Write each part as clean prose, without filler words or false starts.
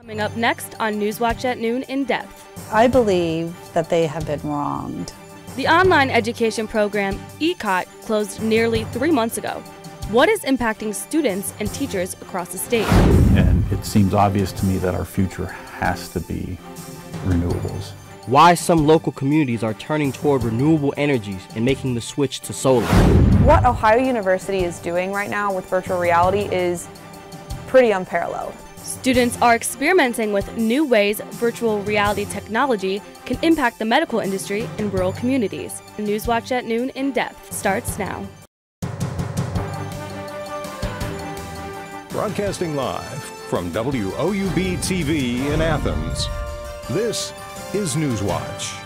Coming up next on Newswatch at Noon In-Depth. I believe that they have been wronged. The online education program, ECOT, closed nearly 3 months ago. What is impacting students and teachers across the state? And it seems obvious to me that our future has to be renewables. Why some local communities are turning toward renewable energies and making the switch to solar. What Ohio University is doing right now with virtual reality is pretty unparalleled. Students are experimenting with new ways virtual reality technology can impact the medical industry in rural communities. Newswatch at Noon In-Depth starts now. Broadcasting live from WOUB TV in Athens, this is Newswatch.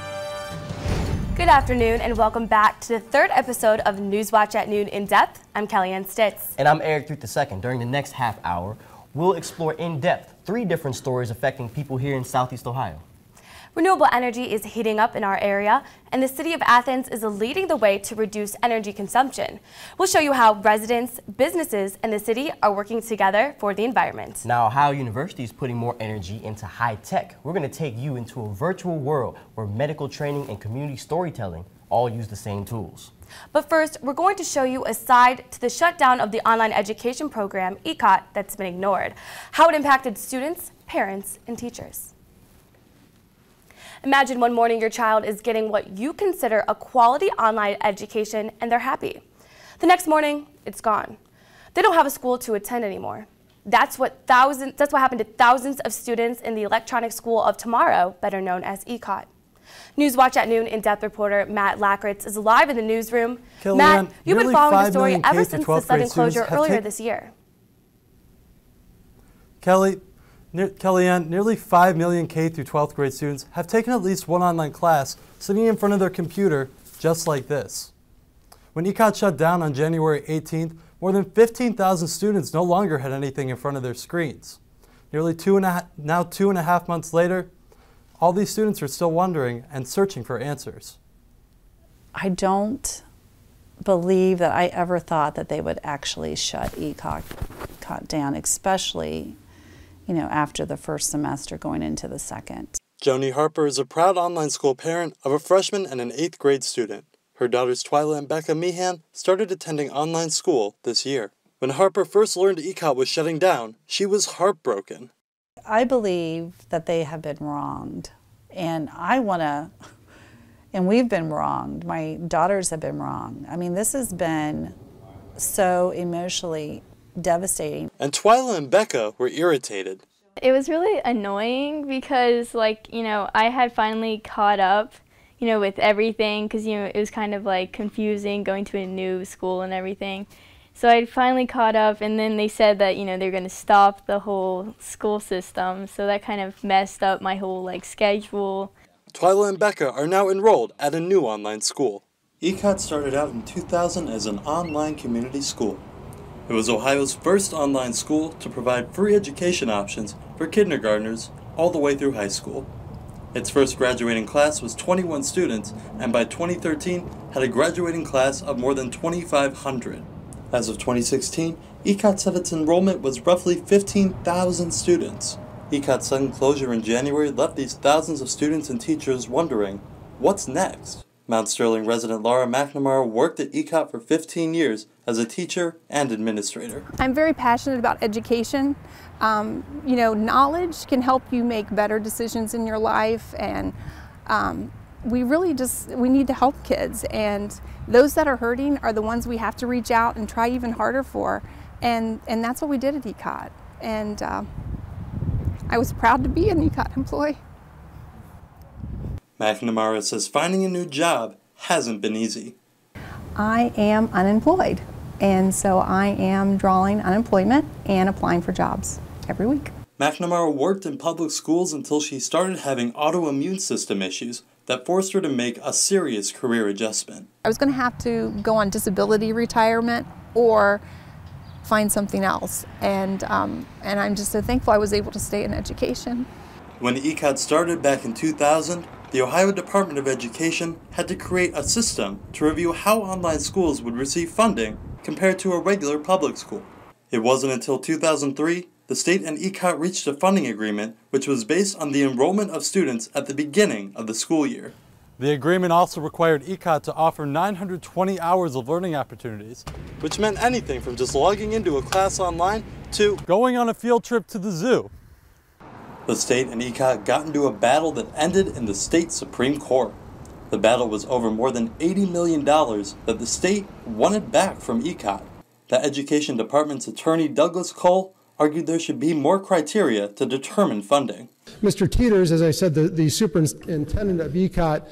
Good afternoon and welcome back to the third episode of Newswatch at Noon In-Depth. I'm Kellyanne Stitz. And I'm Eric II. During the next half hour, we'll explore in depth 3 different stories affecting people here in Southeast Ohio. Renewable energy is heating up in our area, and the city of Athens is leading the way to reduce energy consumption. We'll show you how residents, businesses, and the city are working together for the environment. Now, Ohio University is putting more energy into high tech. We're going to take you into a virtual world where medical training and community storytelling all use the same tools. But first, we're going to show you a side to the shutdown of the online education program, ECOT, that's been ignored, how it impacted students, parents, and teachers. Imagine one morning your child is getting what you consider a quality online education and they're happy. The next morning, it's gone. They don't have a school to attend anymore. That's what happened to thousands of students in the Electronic School of Tomorrow, better known as ECOT. Newswatch at Noon In-Depth reporter Matt Lackritz is live in the newsroom. Kellyanne, Matt, you've been following the story ever since the sudden closure earlier this year. Kellyanne, nearly 5 million K through 12th grade students have taken at least one online class sitting in front of their computer just like this. When ECOT shut down on January 18th, more than 15,000 students no longer had anything in front of their screens. Nearly 2.5 months later, all these students are still wondering and searching for answers. I don't believe that I ever thought that they would actually shut ECOT down, especially after the first semester going into the second. Joni Harper is a proud online school parent of a freshman and an 8th grade student. Her daughters Twyla and Becca Meehan started attending online school this year. When Harper first learned ECOT was shutting down, she was heartbroken. I believe that they have been wronged, and we've been wronged. My daughters have been wronged. I mean, this has been so emotionally devastating. And Twyla and Becca were irritated. It was really annoying because, I had finally caught up, with everything because, it was kind of confusing going to a new school and everything. So I finally caught up, and then they said that, they're going to stop the whole school system. So that kind of messed up my whole, schedule. Twyla and Becca are now enrolled at a new online school. ECOT started out in 2000 as an online community school. It was Ohio's first online school to provide free education options for kindergartners all the way through high school. Its first graduating class was 21 students, and by 2013 had a graduating class of more than 2,500. As of 2016, ECOT said its enrollment was roughly 15,000 students. ECOT's sudden closure in January left these thousands of students and teachers wondering, what's next? Mount Sterling resident Laura McNamara worked at ECOT for 15 years as a teacher and administrator. I'm very passionate about education. Knowledge can help you make better decisions in your life, and we need to help kids, and those that are hurting are the ones we have to reach out and try even harder for, and that's what we did at ECOT, and I was proud to be an ECOT employee. McNamara says finding a new job hasn't been easy. I am unemployed, and so I am drawing unemployment and applying for jobs every week. McNamara worked in public schools until she started having autoimmune system issues that forced her to make a serious career adjustment. I was going to have to go on disability retirement or find something else, and I'm just so thankful I was able to stay in education. When ECOT started back in 2000, the Ohio Department of Education had to create a system to review how online schools would receive funding compared to a regular public school. It wasn't until 2003 the state and ECOT reached a funding agreement which was based on the enrollment of students at the beginning of the school year. The agreement also required ECOT to offer 920 hours of learning opportunities, which meant anything from just logging into a class online to going on a field trip to the zoo. The state and ECOT got into a battle that ended in the state Supreme Court. The battle was over more than $80 million that the state wanted back from ECOT. The Education Department's attorney Douglas Cole argued there should be more criteria to determine funding. Mr. Teeters, as I said, the superintendent of ECOT,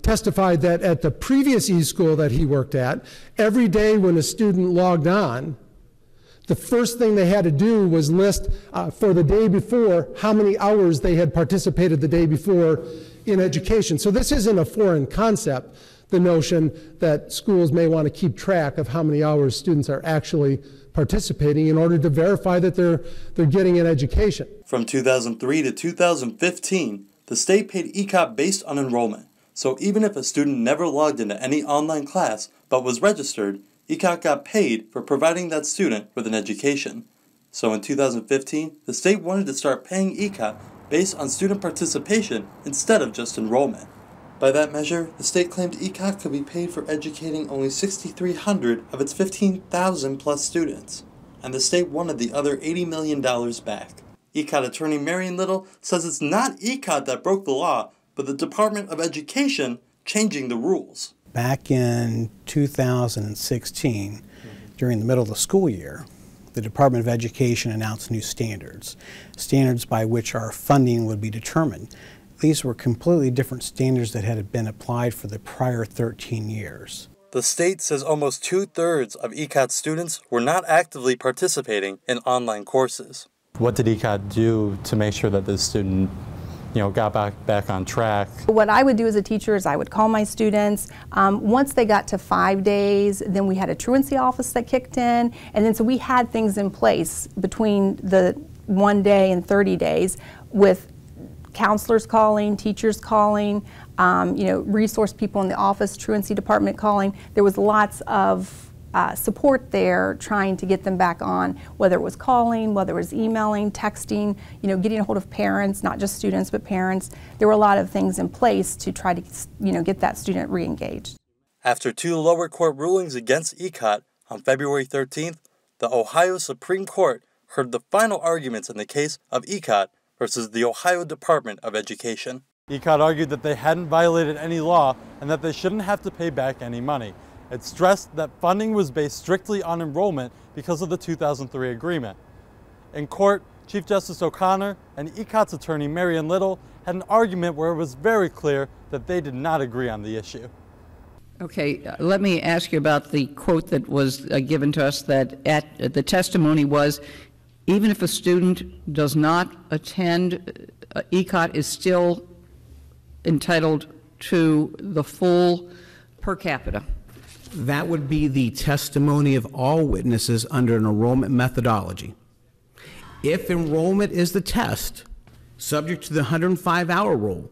testified that at the previous e-school that he worked at, every day when a student logged on, the first thing they had to do was list for the day before how many hours they had participated the day before in education. So this isn't a foreign concept, the notion that schools may want to keep track of how many hours students are actually participating in order to verify that they're getting an education. From 2003 to 2015, the state paid ECOT based on enrollment. So even if a student never logged into any online class but was registered, ECOT got paid for providing that student with an education. So in 2015, the state wanted to start paying ECOT based on student participation instead of just enrollment. By that measure, the state claimed ECOT could be paid for educating only 6,300 of its 15,000 plus students, and the state wanted the other $80 million back. ECOT attorney Marion Little says it's not ECOT that broke the law, but the Department of Education changing the rules. Back in 2016, during the middle of the school year, the Department of Education announced new standards by which our funding would be determined. These were completely different standards that had been applied for the prior 13 years. The state says almost 2/3 of ECOT students were not actively participating in online courses. What did ECOT do to make sure that this student, got back on track? What I would do as a teacher is I would call my students. Once they got to 5 days, then we had a truancy office that kicked in, and then so we had things in place between the 1 day and 30 days with counselors calling, teachers calling, resource people in the office, truancy department calling. There was lots of support there trying to get them back on, whether it was calling, whether it was emailing, texting, getting a hold of parents, not just students, but parents. There were a lot of things in place to try to, get that student re-engaged. After 2 lower court rulings against ECOT on February 13th, the Ohio Supreme Court heard the final arguments in the case of ECOT versus the Ohio Department of Education. ECOT argued that they hadn't violated any law and that they shouldn't have to pay back any money. It stressed that funding was based strictly on enrollment because of the 2003 agreement. In court, Chief Justice O'Connor and ECOT's attorney Marion Little had an argument where it was very clear that they did not agree on the issue. Okay, let me ask you about the quote that was given to us that the testimony was, even if a student does not attend, ECOT is still entitled to the full per capita. That would be the testimony of all witnesses under an enrollment methodology. If enrollment is the test, subject to the 105-hour rule,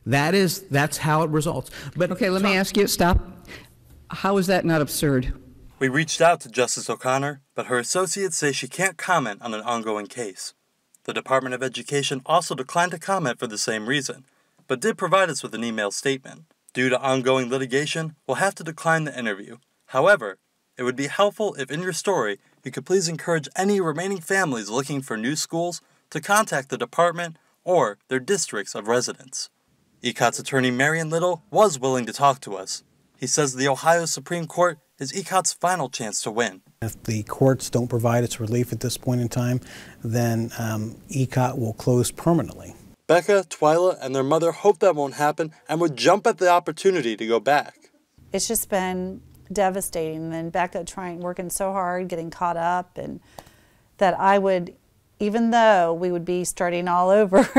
that's how it results. But okay, let me ask you, stop. How is that not absurd? We reached out to Justice O'Connor, but her associates say she can't comment on an ongoing case. The Department of Education also declined to comment for the same reason, but did provide us with an email statement. Due to ongoing litigation, we'll have to decline the interview. However, it would be helpful if in your story you could please encourage any remaining families looking for new schools to contact the department or their districts of residence. ECOT's attorney Marion Little was willing to talk to us. He says the Ohio Supreme Court is ECOT's final chance to win. If the courts don't provide its relief at this point in time, then ECOT will close permanently. Becca, Twyla, and their mother hope that won't happen and would jump at the opportunity to go back. It's just been devastating, and Becca working so hard, getting caught up, and that I would, even though we would be starting all over,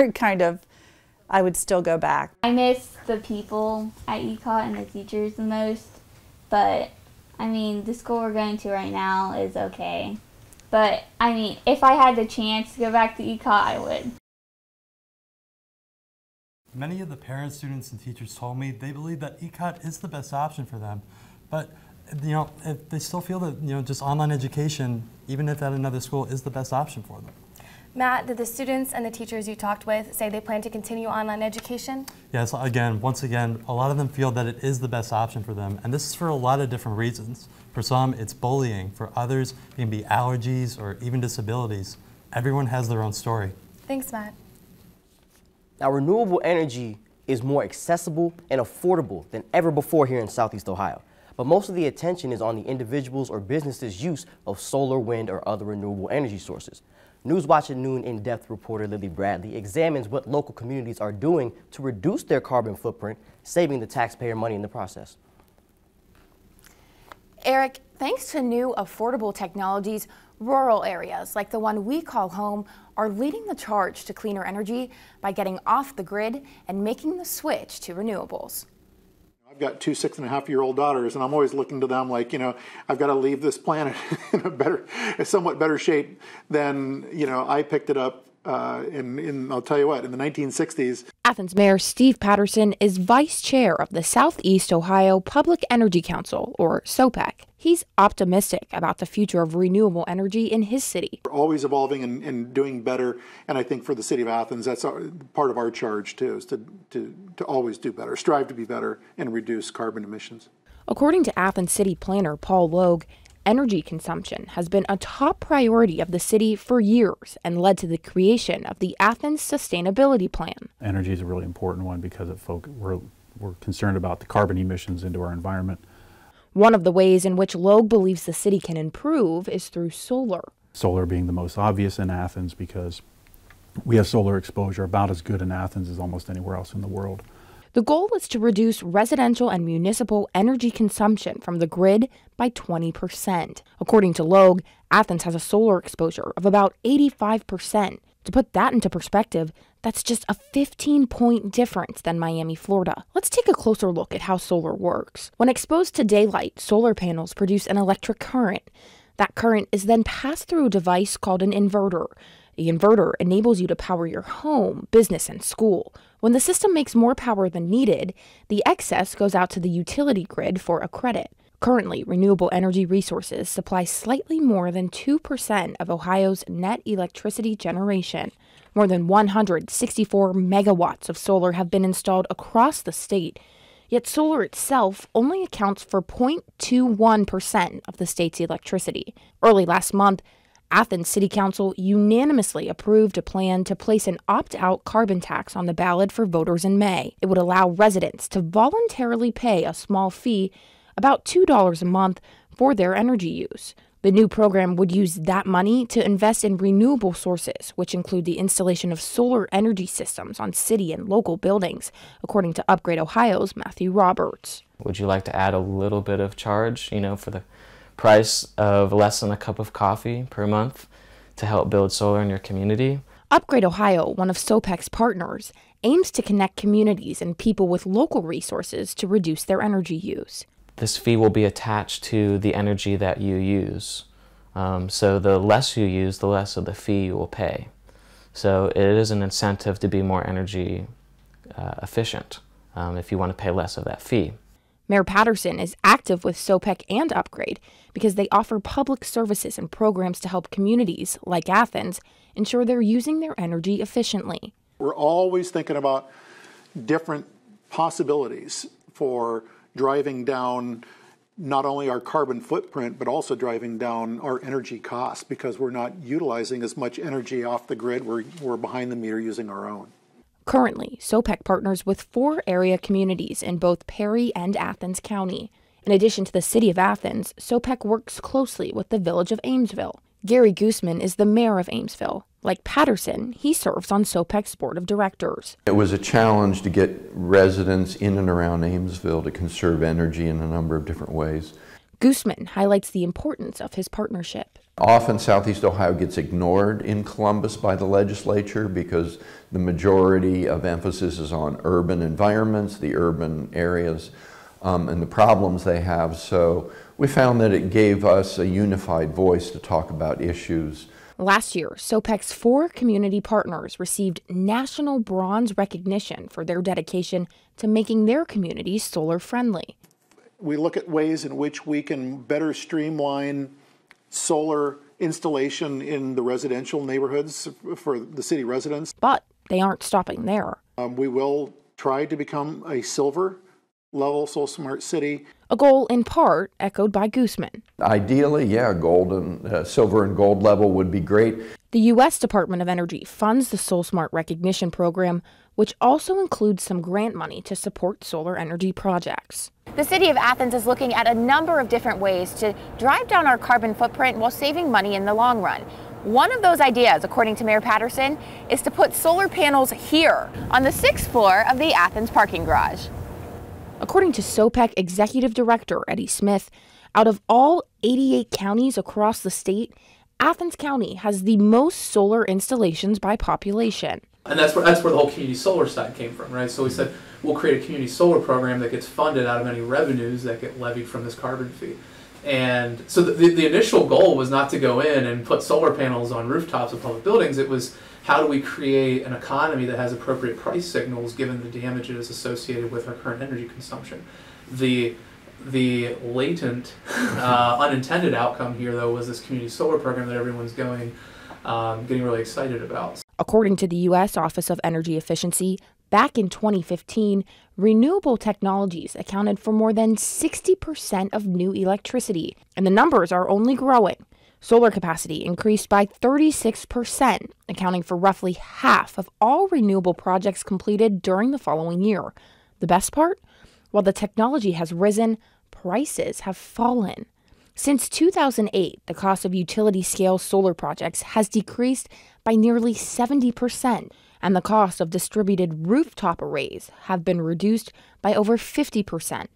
I would still go back. I miss the people at ECOT and the teachers the most, but the school we're going to right now is okay. But if I had the chance to go back to ECOT, I would. Many of the parents, students, and teachers told me they believe that ECOT is the best option for them, but if they still feel that, just online education, even if at another school, is the best option for them. Matt, did the students and the teachers you talked with say they plan to continue online education? Yes, once again, a lot of them feel that it is the best option for them, and this is for a lot of different reasons. For some, it's bullying. For others, it can be allergies or even disabilities. Everyone has their own story. Thanks, Matt. Now, renewable energy is more accessible and affordable than ever before here in Southeast Ohio. But most of the attention is on the individuals or businesses' use of solar, wind, or other renewable energy sources. Newswatch Noon In-Depth reporter Lily Bradley examines what local communities are doing to reduce their carbon footprint, saving the taxpayer money in the process. Eric, thanks to new affordable technologies, rural areas like the one we call home are leading the charge to cleaner energy by getting off the grid and making the switch to renewables. I've got two 6.5-year-old daughters, and I'm always looking to them like, I've got to leave this planet in a somewhat better shape than, I picked it up I'll tell you what, in the 1960s. Athens Mayor Steve Patterson is vice chair of the Southeast Ohio Public Energy Council, or SOPEC. He's optimistic about the future of renewable energy in his city. We're always evolving and doing better, and I think for the city of Athens, that's part of our charge too, is to always do better, strive to be better, and reduce carbon emissions. According to Athens City Planner Paul Logue, energy consumption has been a top priority of the city for years and led to the creation of the Athens Sustainability Plan. Energy is a really important one because we're concerned about the carbon emissions into our environment. One of the ways in which Logue believes the city can improve is through solar. Solar being the most obvious in Athens because we have solar exposure about as good in Athens as almost anywhere else in the world. The goal is to reduce residential and municipal energy consumption from the grid by 20%. According to Logue, Athens has a solar exposure of about 85%. To put that into perspective, that's just a 15-point difference than Miami, Florida. Let's take a closer look at how solar works. When exposed to daylight, solar panels produce an electric current. That current is then passed through a device called an inverter. The inverter enables you to power your home, business, and school. When the system makes more power than needed, the excess goes out to the utility grid for a credit. Currently, renewable energy resources supply slightly more than 2% of Ohio's net electricity generation. More than 164 megawatts of solar have been installed across the state. Yet solar itself only accounts for 0.21% of the state's electricity. Early last month, Athens City Council unanimously approved a plan to place an opt-out carbon tax on the ballot for voters in May. It would allow residents to voluntarily pay a small fee, about $2 a month, for their energy use. The new program would use that money to invest in renewable sources, which include the installation of solar energy systems on city and local buildings, according to Upgrade Ohio's Matthew Roberts. Would you like to add a little bit of charge, for the price of less than a cup of coffee per month to help build solar in your community? Upgrade Ohio, one of SOPEC's partners, aims to connect communities and people with local resources to reduce their energy use. This fee will be attached to the energy that you use. So the less you use, the less of the fee you will pay. So it is an incentive to be more energy efficient if you want to pay less of that fee. Mayor Patterson is active with SOPEC and Upgrade because they offer public services and programs to help communities, like Athens, ensure they're using their energy efficiently. We're always thinking about different possibilities for driving down not only our carbon footprint, but also driving down our energy costs because we're not utilizing as much energy off the grid. We're behind the meter using our own. Currently, SOPEC partners with 4 area communities in both Perry and Athens County. In addition to the city of Athens, SOPEC works closely with the village of Amesville. Gary Gooseman is the mayor of Amesville. Like Patterson, he serves on SOPEC's board of directors. It was a challenge to get residents in and around Amesville to conserve energy in a number of different ways. Gooseman highlights the importance of his partnership. Often Southeast Ohio gets ignored in Columbus by the legislature because the majority of emphasis is on urban environments, the urban areas, and the problems they have. So we found that it gave us a unified voice to talk about issues. Last year, SOPEC's 4 community partners received national bronze recognition for their dedication to making their communities solar friendly. We look at ways in which we can better streamline solar installation in the residential neighborhoods for the city residents. But they aren't stopping there. We will try to become a silver level Soul Smart city. A goal in part echoed by Gooseman. Ideally, yeah, silver and gold level would be great. The U.S. Department of Energy funds the Soul Smart recognition program, which also includes some grant money to support solar energy projects. The city of Athens is looking at a number of different ways to drive down our carbon footprint while saving money in the long run. One of those ideas, according to Mayor Patterson, is to put solar panels here on the 6th floor of the Athens parking garage. According to SOPEC Executive Director Eddie Smith, out of all 88 counties across the state, Athens County has the most solar installations by population. And that's where the whole community solar side came from, right? So we said we'll create a community solar program that gets funded out of any revenues that get levied from this carbon fee. And so the initial goal was not to go in and put solar panels on rooftops of public buildings. It was, how do we create an economy that has appropriate price signals given the damages associated with our current energy consumption? The latent, unintended outcome here, though, was this community solar program that everyone's getting really excited about. According to the U.S. Office of Energy Efficiency, back in 2015, renewable technologies accounted for more than 60% of new electricity, and the numbers are only growing. Solar capacity increased by 36%, accounting for roughly half of all renewable projects completed during the following year. The best part? While the technology has risen, prices have fallen. Since 2008, the cost of utility-scale solar projects has decreased by nearly 70%, and the cost of distributed rooftop arrays have been reduced by over 50%.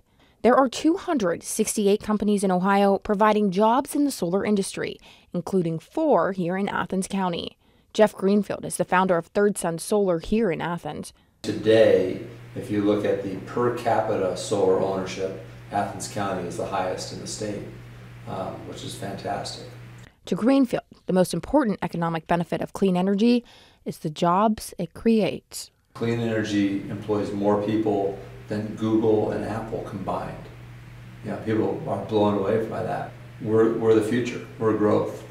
There are 268 companies in Ohio providing jobs in the solar industry, including 4 here in Athens County. Jeff Greenfield is the founder of Third Sun Solar here in Athens. Today, if you look at the per capita solar ownership, Athens County is the highest in the state, which is fantastic. To Greenfield, the most important economic benefit of clean energy is the jobs it creates. Clean energy employs more people than Google and Apple combined. Yeah, people are blown away by that. We're the future. We're growth.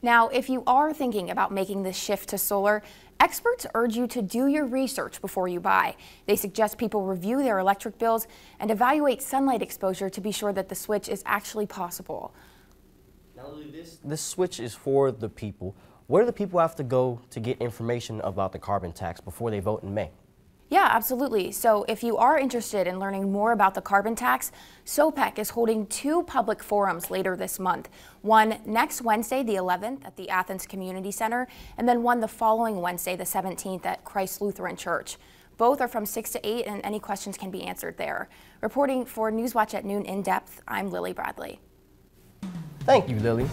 Now, if you are thinking about making this shift to solar, experts urge you to do your research before you buy. They suggest people review their electric bills and evaluate sunlight exposure to be sure that the switch is actually possible. This switch is for the people. Where do the people have to go to get information about the carbon tax before they vote in May? Yeah, absolutely. So if you are interested in learning more about the carbon tax, SOPEC is holding 2 public forums later this month. One next Wednesday, the 11th, at the Athens Community Center, and then one the following Wednesday, the 17th, at Christ Lutheran Church. Both are from 6 to 8, and any questions can be answered there. Reporting for Newswatch at Noon In-Depth, I'm Lily Bradley. Thank you, Lily.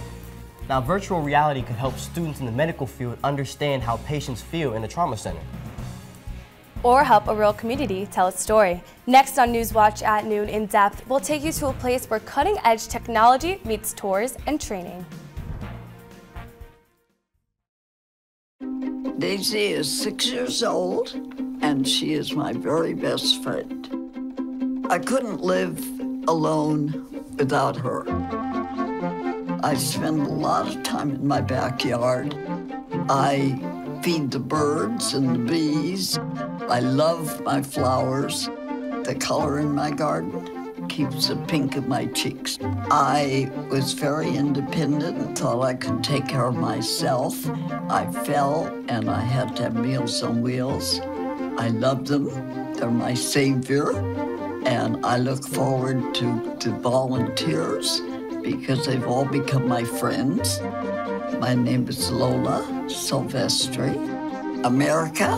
Now, virtual reality could help students in the medical field understand how patients feel in the trauma center. Or help a real community tell its story. Next on Newswatch at Noon In-Depth, we'll take you to a place where cutting-edge technology meets tours and training. Daisy is 6 years old, and she is my very best friend. I couldn't live alone without her. I spend a lot of time in my backyard. I feed the birds and the bees. I love my flowers. The color in my garden keeps the pink in my cheeks. I was very independent and thought I could take care of myself. I fell and I had to have Meals on Wheels. I love them. They're my savior. And I look forward to volunteers because they've all become my friends. My name is Lola Silvestri. America,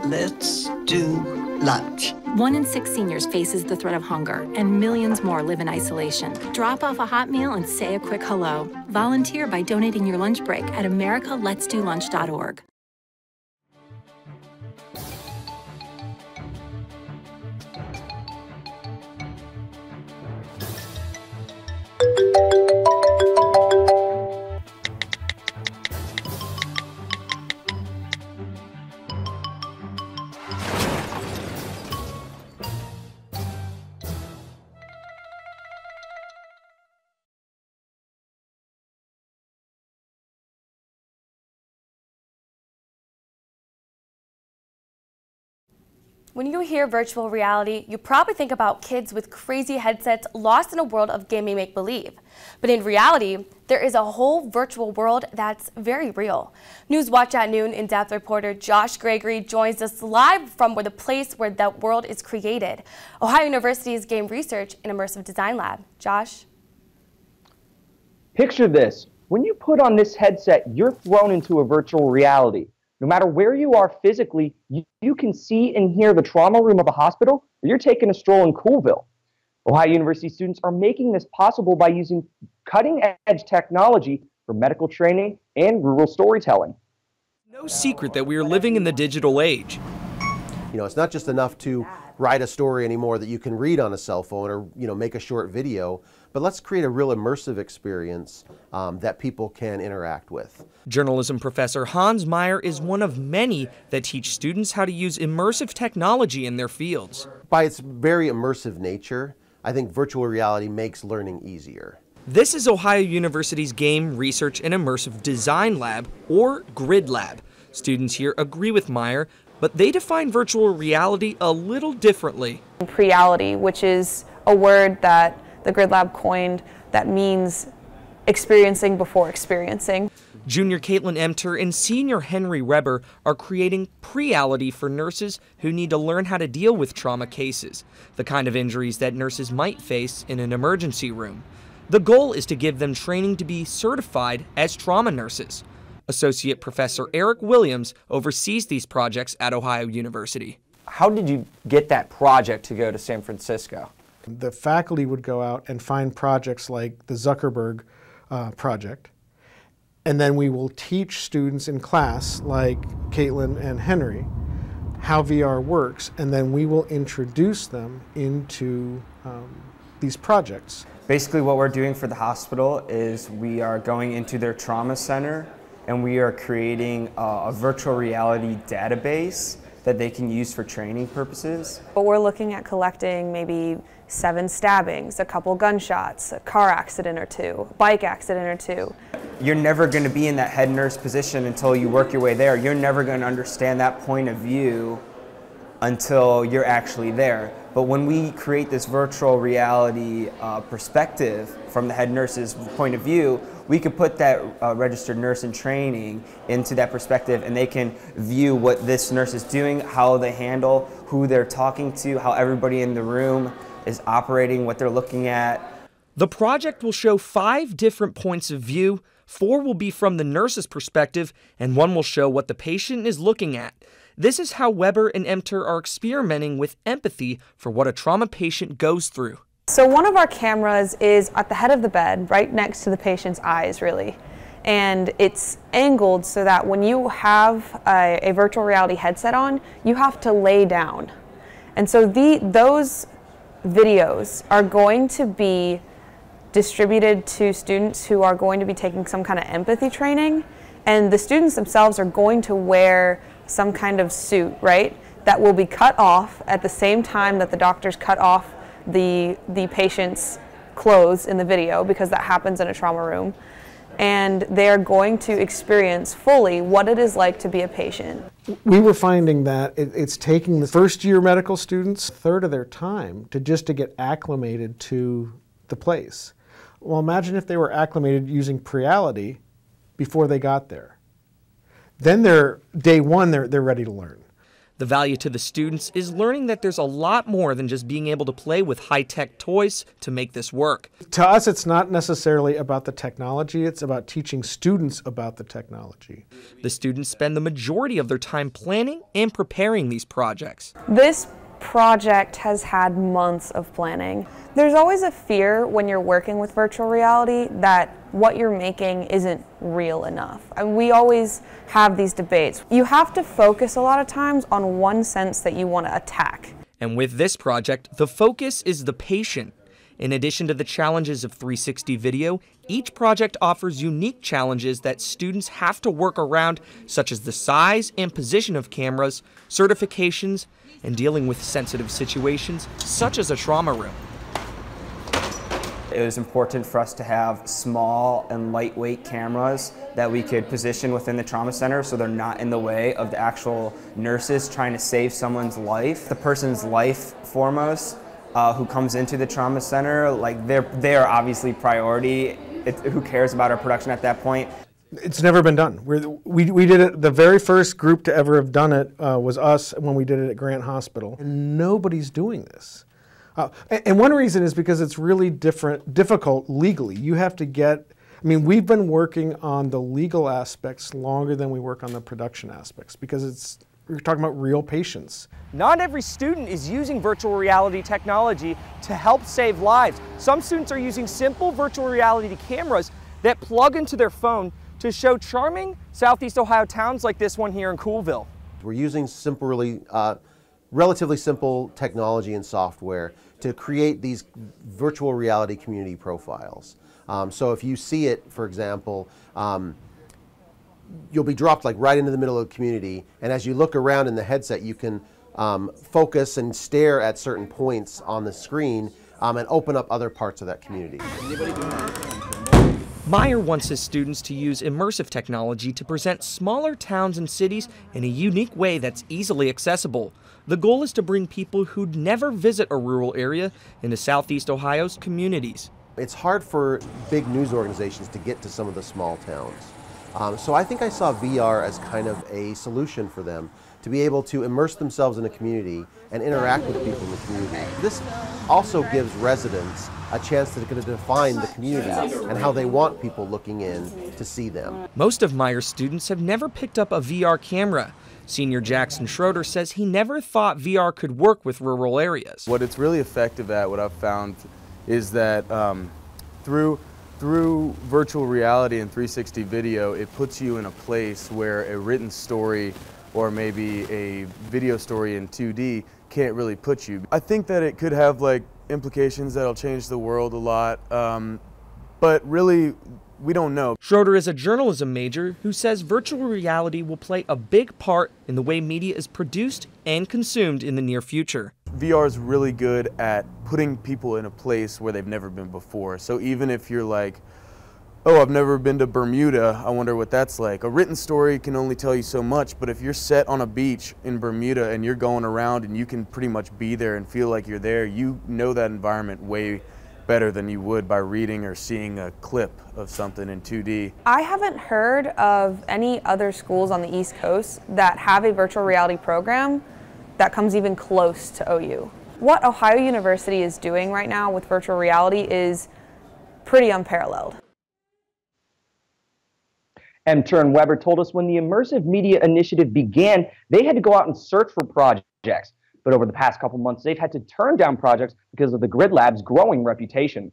let's do lunch. 1 in 6 seniors faces the threat of hunger, and millions more live in isolation. Drop off a hot meal and say a quick hello. Volunteer by donating your lunch break at americaletsdolunch.org. When you hear virtual reality, you probably think about kids with crazy headsets lost in a world of gaming make-believe. But in reality, there is a whole virtual world that's very real. Newswatch at Noon In-Depth reporter Josh Gregory joins us live from the place where that world is created, Ohio University's Game Research and Immersive Design Lab. Josh? Picture this. When you put on this headset, you're thrown into a virtual reality. No matter where you are physically, you can see and hear the trauma room of a hospital, or you're taking a stroll in Coolville. Ohio University students are making this possible by using cutting-edge technology for medical training and rural storytelling. No secret that we are living in the digital age. You know, it's not just enough to write a story anymore that you can read on a cell phone or, you know, make a short video, but let's create a real immersive experience that people can interact with. Journalism professor Hans Meyer is one of many that teach students how to use immersive technology in their fields. By its very immersive nature, I think virtual reality makes learning easier. This is Ohio University's Game Research and Immersive Design Lab, or GRID Lab. Students here agree with Meyer, but they define virtual reality a little differently. Preality, which is a word that the GRID Lab coined that means experiencing before experiencing. Junior Caitlin Emter and senior Henry Reber are creating preality for nurses who need to learn how to deal with trauma cases, the kind of injuries that nurses might face in an emergency room. The goal is to give them training to be certified as trauma nurses. Associate Professor Eric Williams oversees these projects at Ohio University. How did you get that project to go to San Francisco? The faculty would go out and find projects like the Zuckerberg project, and then we will teach students in class, like Caitlin and Henry, how VR works, and then we will introduce them into these projects. Basically what we're doing for the hospital is we are going into their trauma center and we are creating a virtual reality database that they can use for training purposes. But we're looking at collecting maybe 7 stabbings, a couple gunshots, a car accident or 2, bike accident or 2. You're never going to be in that head nurse position until you work your way there. You're never going to understand that point of view until you're actually there. But when we create this virtual reality perspective from the head nurse's point of view, we could put that registered nurse in training into that perspective, and they can view what this nurse is doing, how they handle, who they're talking to, how everybody in the room is operating, what they're looking at. The project will show 5 different points of view. 4 will be from the nurse's perspective, and 1 will show what the patient is looking at. This is how Weber and Emter are experimenting with empathy for what a trauma patient goes through. So one of our cameras is at the head of the bed, right next to the patient's eyes, really. And it's angled so that when you have a virtual reality headset on, you have to lay down. And so those videos are going to be distributed to students who are going to be taking some kind of empathy training. And the students themselves are going to wear some kind of suit, right, that will be cut off at the same time that the doctors cut off the patient's clothes in the video, because that happens in a trauma room. And they're going to experience fully what it is like to be a patient. We were finding that it's taking the first-year medical students a third of their time to get acclimated to the place. Well, imagine if they were acclimated using preality before they got there. Then day one, they're ready to learn. The value to the students is learning that there's a lot more than just being able to play with high-tech toys to make this work. To us, it's not necessarily about the technology, it's about teaching students about the technology. The students spend the majority of their time planning and preparing these projects. This project has had months of planning. There's always a fear when you're working with virtual reality that what you're making isn't real enough. And we always have these debates. You have to focus a lot of times on one sense that you want to attack. And with this project, the focus is the patient. In addition to the challenges of 360 video, each project offers unique challenges that students have to work around, such as the size and position of cameras, certifications, and dealing with sensitive situations, such as a trauma room. It was important for us to have small and lightweight cameras that we could position within the trauma center so they're not in the way of the actual nurses trying to save someone's life. The person's life foremost, who comes into the trauma center, like they're obviously priority. Who cares about our production at that point? It's never been done. We did it, the very first group to ever have done it was us when we did it at Grant Hospital. And nobody's doing this. And one reason is because it's really difficult legally. You have to get, I mean, we've been working on the legal aspects longer than we work on the production aspects because we're talking about real patients. Not every student is using virtual reality technology to help save lives. Some students are using simple virtual reality cameras that plug into their phone to show charming Southeast Ohio towns like this one here in Coolville. We're using relatively simple technology and software to create these virtual reality community profiles. So if you see it, for example, you'll be dropped like right into the middle of the community, and as you look around in the headset, you can focus and stare at certain points on the screen and open up other parts of that community. Meyer wants his students to use immersive technology to present smaller towns and cities in a unique way that's easily accessible. The goal is to bring people who'd never visit a rural area into Southeast Ohio's communities. It's hard for big news organizations to get to some of the small towns. So I think I saw VR as kind of a solution for them to be able to immerse themselves in a community and interact with people in the community. This also gives residents a chance to define the community and how they want people looking in to see them. Most of Meyer's students have never picked up a VR camera. Senior Jackson Schroeder says he never thought VR could work with rural areas. What it's really effective at, what I've found, is that through virtual reality and 360 video, it puts you in a place where a written story or maybe a video story in 2D can't really put you. I think that it could have like implications that'll change the world a lot, but really we don't know. Schroeder is a journalism major who says virtual reality will play a big part in the way media is produced and consumed in the near future. VR is really good at putting people in a place where they've never been before. So even if you're like, oh, I've never been to Bermuda, I wonder what that's like. A written story can only tell you so much, but if you're set on a beach in Bermuda and you're going around and you can pretty much be there and feel like you're there, you know that environment way better than you would by reading or seeing a clip of something in 2D. I haven't heard of any other schools on the East Coast that have a virtual reality program that comes even close to OU. What Ohio University is doing right now with virtual reality is pretty unparalleled. Tern Weber told us when the Immersive Media Initiative began, they had to go out and search for projects. But over the past couple months, they've had to turn down projects because of the Grid Lab's growing reputation.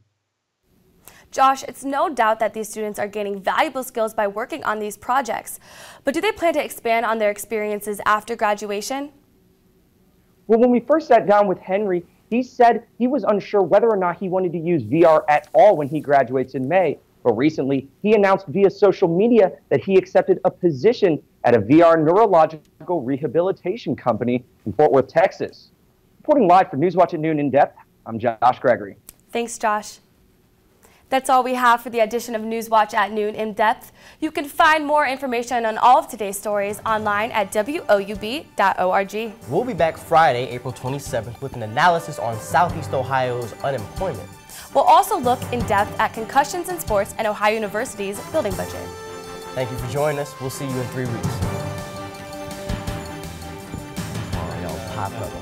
Josh, it's no doubt that these students are gaining valuable skills by working on these projects. But do they plan to expand on their experiences after graduation? Well, when we first sat down with Henry, he said he was unsure whether or not he wanted to use VR at all when he graduates in May. But recently, he announced via social media that he accepted a position at a VR neurological rehabilitation company in Fort Worth, Texas. Reporting live for Newswatch at Noon In-Depth, I'm Josh Gregory. Thanks, Josh. That's all we have for the edition of Newswatch at Noon In-Depth. You can find more information on all of today's stories online at woub.org. We'll be back Friday, April 27th with an analysis on Southeast Ohio's unemployment. We'll also look in depth at concussions in sports and Ohio University's building budget. Thank you for joining us. We'll see you in 3 weeks. Oh, y'all pop up.